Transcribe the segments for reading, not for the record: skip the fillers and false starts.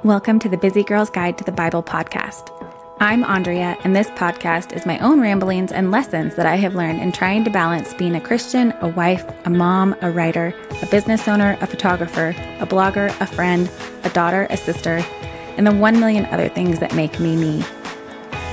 Welcome to the Busy Girl's Guide to the Bible podcast. I'm Andrea, and this podcast is my own ramblings and lessons that I have learned in trying to balance being a Christian, a wife, a mom, a writer, a business owner, a photographer, a blogger, a friend, a daughter, a sister, and the 1 million other things that make me me.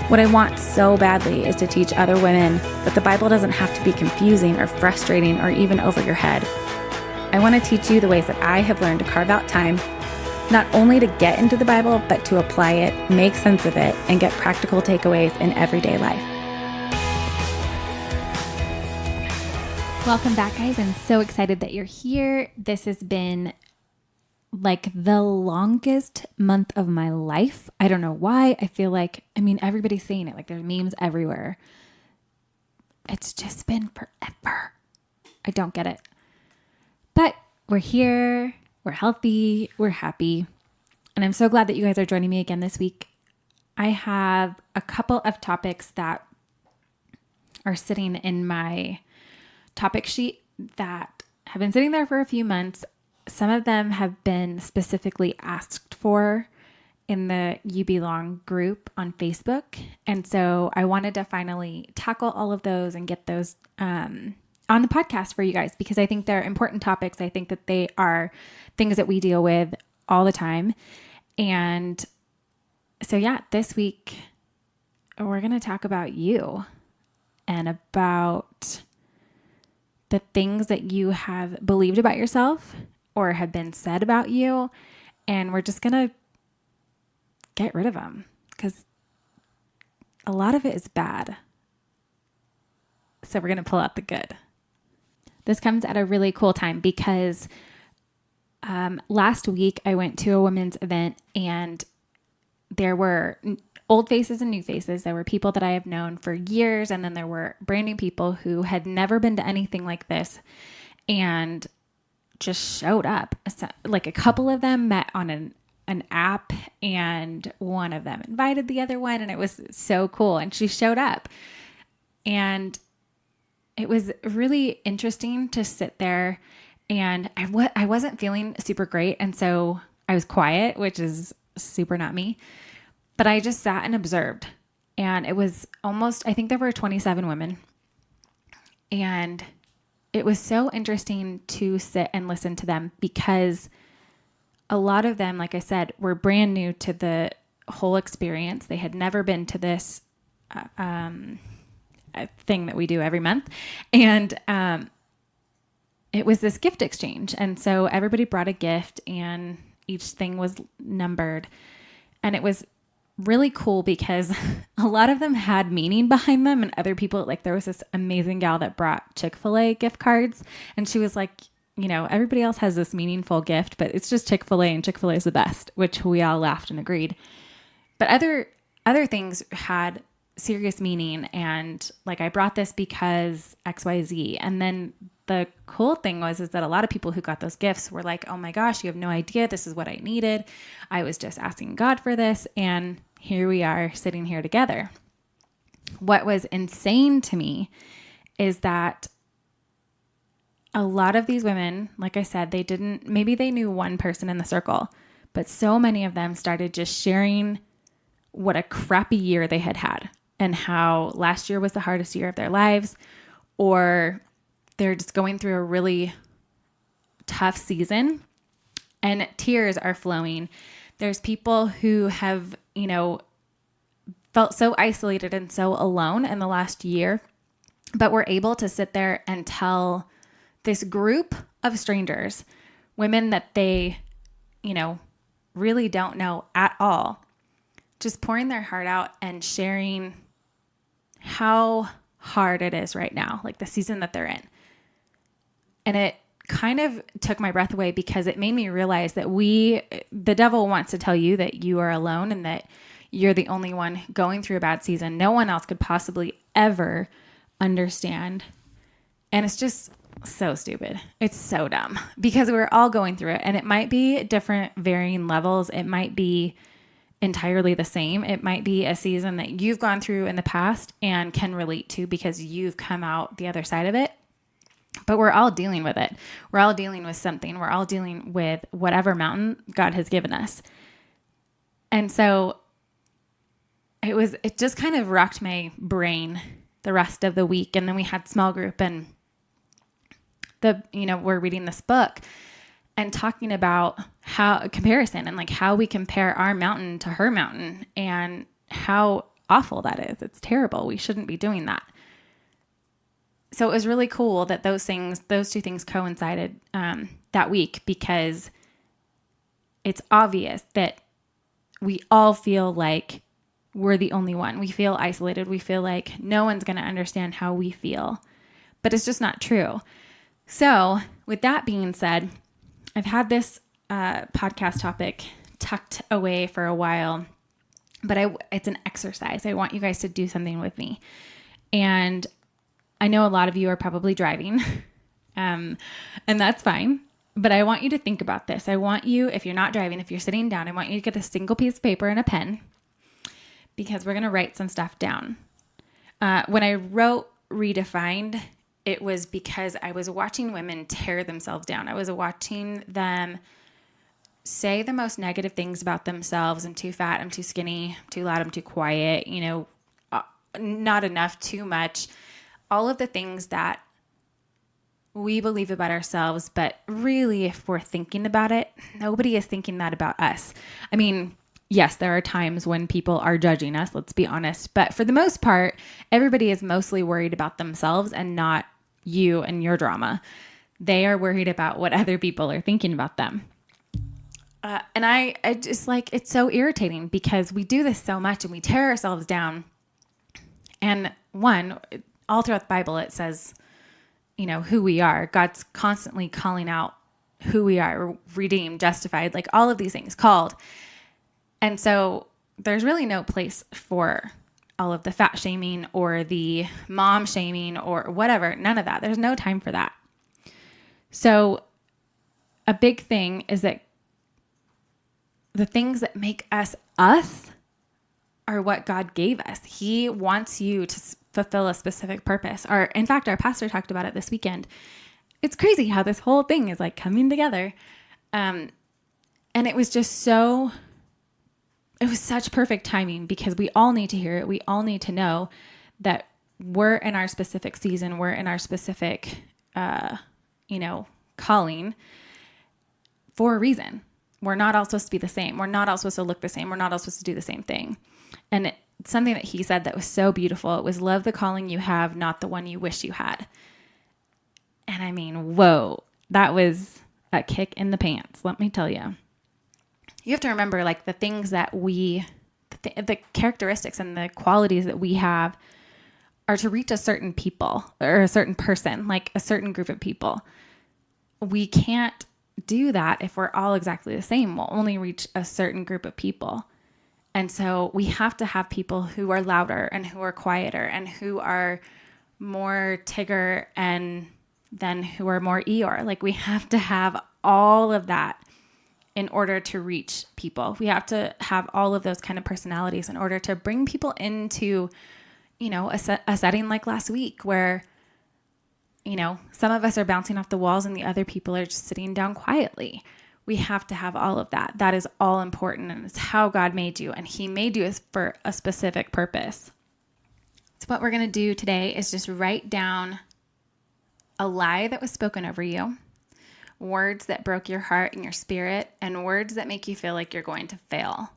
What I want so badly is to teach other women that the Bible doesn't have to be confusing or frustrating or even over your head. I want to teach you the ways that I have learned to carve out time not only to get into the Bible, but to apply it, make sense of it, and get practical takeaways in everyday life. Welcome back, guys. I'm so excited that you're here. This has been like the longest month of my life. I don't know why. I feel like, everybody's saying it. Like there's memes everywhere. It's just been forever. I don't get it. But we're here. We're healthy, we're happy, and I'm so glad that you guys are joining me again this week. I have a couple of topics that are sitting in my topic sheet that have been sitting there for a few months. Some of them have been specifically asked for in the You Belong group on Facebook, and so I wanted to finally tackle all of those and get those on the podcast for you guys, because I think they're important topics. I think that they are things that we deal with all the time. And so, this week we're going to talk about you and about the things that you have believed about yourself or have been said about you. And we're just going to get rid of them because a lot of it is bad. So we're going to pull out the good. This comes at a really cool time because last week I went to a women's event and there were old faces and new faces. There were people that I have known for years, and then there were brand new people who had never been to anything like this and just showed up. So, like a couple of them met on an app, and one of them invited the other one, and it was so cool. And she showed up, and it was really interesting to sit there, and I wasn't feeling super great. And so I was quiet, which is super not me, but I just sat and observed. And it was I think there were 27 women. And it was so interesting to sit and listen to them because a lot of them, like I said, were brand new to the whole experience. They had never been to this, a thing that we do every month. And it was this gift exchange. And so everybody brought a gift and each thing was numbered. And it was really cool because a lot of them had meaning behind them, and other people, like there was this amazing gal that brought Chick-fil-A gift cards. And she was like, everybody else has this meaningful gift, but it's just Chick-fil-A, and Chick-fil-A is the best, which we all laughed and agreed. But other things had serious meaning, and like I brought this because XYZ. And then the cool thing is that a lot of people who got those gifts were like, oh my gosh, you have no idea, this is what I needed. I was just asking God for this, and here we are sitting here together. What was insane to me is that a lot of these women, like I said, maybe they knew one person in the circle, but so many of them started just sharing what a crappy year they had and how last year was the hardest year of their lives, or they're just going through a really tough season and tears are flowing. There's people who have, felt so isolated and so alone in the last year, but were able to sit there and tell this group of strangers, women that they, really don't know at all, just pouring their heart out and sharing how hard it is right now, like the season that they're in. And it kind of took my breath away because it made me realize that the devil wants to tell you that you are alone and that you're the only one going through a bad season. No one else could possibly ever understand. And it's just so stupid. It's so dumb because we're all going through it, and it might be different varying levels. It might be entirely the same. It might be a season that you've gone through in the past and can relate to because you've come out the other side of it. But we're all dealing with it. We're all dealing with something. We're all dealing with whatever mountain God has given us. And so it just kind of rocked my brain the rest of the week. And then we had small group and we're reading this book and talking about how comparison and like how we compare our mountain to her mountain and how awful that is. It's terrible. We shouldn't be doing that. So it was really cool that those two things coincided that week, because it's obvious that we all feel like we're the only one. We feel isolated. We feel like no one's going to understand how we feel, but it's just not true. So with that being said, I've had this podcast topic tucked away for a while, but it's an exercise. I want you guys to do something with me. And I know a lot of you are probably driving, and that's fine. But I want you to think about this. I want you, if you're not driving, if you're sitting down, I want you to get a single piece of paper and a pen, because we're going to write some stuff down. When I wrote Redefined, it was because I was watching women tear themselves down. I was watching them say the most negative things about themselves. I'm too fat, I'm too skinny, I'm too loud, I'm too quiet, not enough, too much. All of the things that we believe about ourselves, but really, if we're thinking about it, nobody is thinking that about us. I mean, yes, there are times when people are judging us, let's be honest. But for the most part, everybody is mostly worried about themselves and not you and your drama. They are worried about what other people are thinking about them. And I just it's so irritating, because we do this so much and we tear ourselves down. And all throughout the Bible, it says, who we are. God's constantly calling out who we are, redeemed, justified, like all of these things, called. And so there's really no place for all of the fat shaming or the mom shaming or whatever. None of that. There's no time for that. So a big thing is that the things that make us are what God gave us. He wants you to fulfill a specific purpose. In fact, our pastor talked about it this weekend. It's crazy how this whole thing is like coming together. And it was just it was such perfect timing, because we all need to hear it. We all need to know that we're in our specific season. We're in our specific, calling for a reason. We're not all supposed to be the same. We're not all supposed to look the same. We're not all supposed to do the same thing. And something that he said that was so beautiful. It was, love the calling you have, not the one you wish you had. And I mean, whoa, that was a kick in the pants. Let me tell you. You have to remember, like, the things that the characteristics and the qualities that we have are to reach a certain people or a certain person, like a certain group of people. We can't do that if we're all exactly the same. We'll only reach a certain group of people. And so we have to have people who are louder and who are quieter and who are more Tigger and then who are more Eeyore. Like, we have to have all of that in order to reach people. We have to have all of those kind of personalities in order to bring people into, a setting like last week where, some of us are bouncing off the walls and the other people are just sitting down quietly. We have to have all of that. That is all important, and it's how God made you, and he made you for a specific purpose. So what we're going to do today is just write down a lie that was spoken over you, words that broke your heart and your spirit, and words that make you feel like you're going to fail.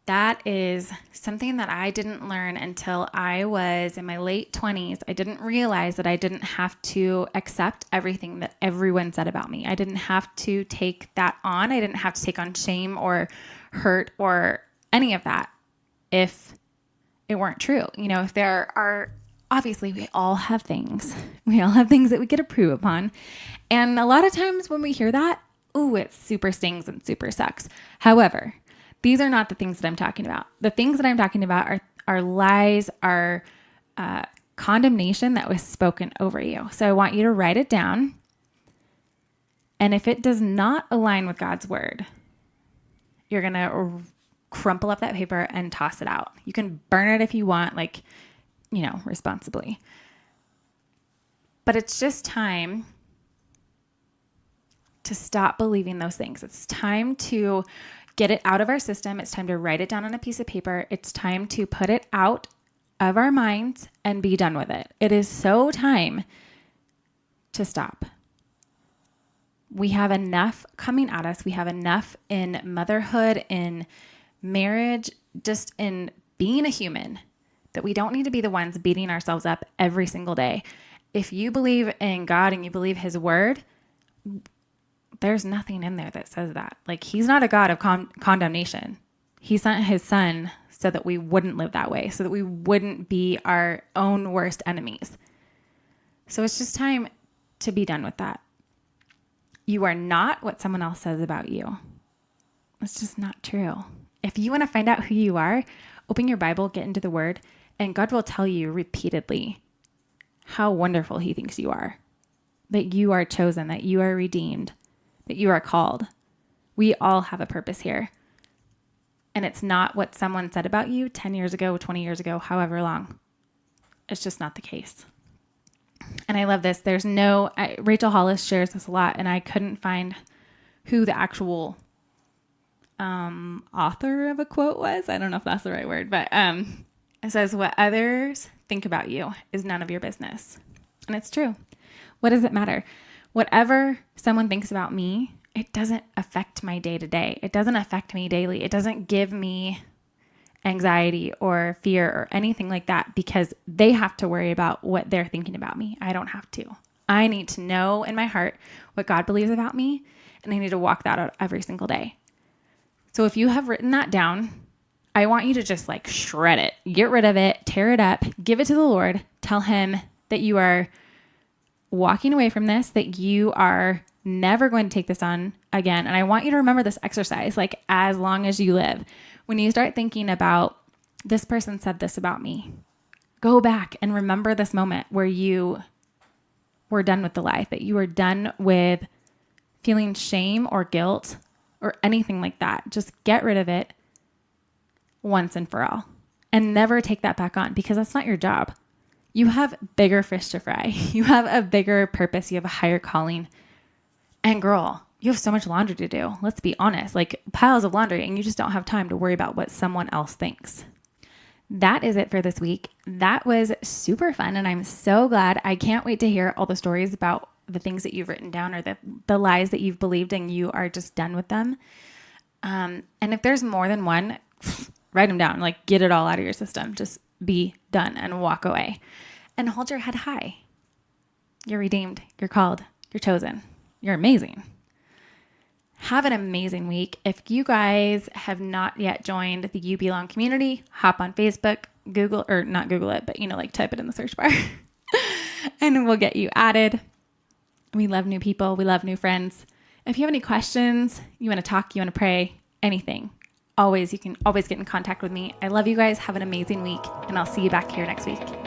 That is something that I didn't learn until I was in my late 20s. I didn't realize that I didn't have to accept everything that everyone said about me. I didn't have to take that on. I didn't have to take on shame or hurt or any of that if it weren't true. If there are, obviously we all have things. We all have things that we get approve upon. And a lot of times when we hear that, it super stings and super sucks. However, these are not the things that I'm talking about. The things that I'm talking about are lies, are condemnation that was spoken over you. So I want you to write it down. And if it does not align with God's word, you're going to crumple up that paper and toss it out. You can burn it if you want, responsibly. But it's just time to stop believing those things. It's time to get it out of our system. It's time to write it down on a piece of paper. It's time to put it out of our minds and be done with it. It is so time to stop. We have enough coming at us. We have enough in motherhood, in marriage, just in being a human, that we don't need to be the ones beating ourselves up every single day. If you believe in God and you believe his word, there's nothing in there that says that. Like, he's not a God of condemnation. He sent his son so that we wouldn't live that way, so that we wouldn't be our own worst enemies. So it's just time to be done with that. You are not what someone else says about you. It's just not true. If you want to find out who you are, open your Bible, get into the word, and God will tell you repeatedly how wonderful he thinks you are, that you are chosen, that you are redeemed, that you are called. We all have a purpose here. And it's not what someone said about you 10 years ago, 20 years ago, however long. It's just not the case. And I love this. Rachel Hollis shares this a lot, and I couldn't find who the actual author of a quote was. I don't know if that's the right word, but it says, what others think about you is none of your business. And it's true. What does it matter? Whatever someone thinks about me, it doesn't affect my day to day. It doesn't affect me daily. It doesn't give me anxiety or fear or anything like that, because they have to worry about what they're thinking about me. I don't have to. I need to know in my heart what God believes about me, and I need to walk that out every single day. So if you have written that down, I want you to just like shred it, get rid of it, tear it up, give it to the Lord, tell him that you are walking away from this, that you are never going to take this on again. And I want you to remember this exercise, like as long as you live. When you start thinking about, this person said this about me, go back and remember this moment where you were done with the lie, that you were done with feeling shame or guilt or anything like that. Just get rid of it once and for all, and never take that back on, because that's not your job. You have bigger fish to fry. You have a bigger purpose. You have a higher calling. And girl, you have so much laundry to do. Let's be honest, like piles of laundry, and you just don't have time to worry about what someone else thinks. That is it for this week. That was super fun. And I'm so glad. I can't wait to hear all the stories about the things that you've written down, or the lies that you've believed and you are just done with them. And if there's more than one, write them down, like get it all out of your system. Just be done and walk away and hold your head high. You're redeemed. You're called. You're chosen. You're amazing. Have an amazing week. If you guys have not yet joined the You Belong community, hop on Facebook, Google, or not Google it, but like type it in the search bar and we'll get you added. We love new people. We love new friends. If you have any questions, you want to talk, you want to pray, anything, you can always get in contact with me. I love you guys. Have an amazing week, and I'll see you back here next week.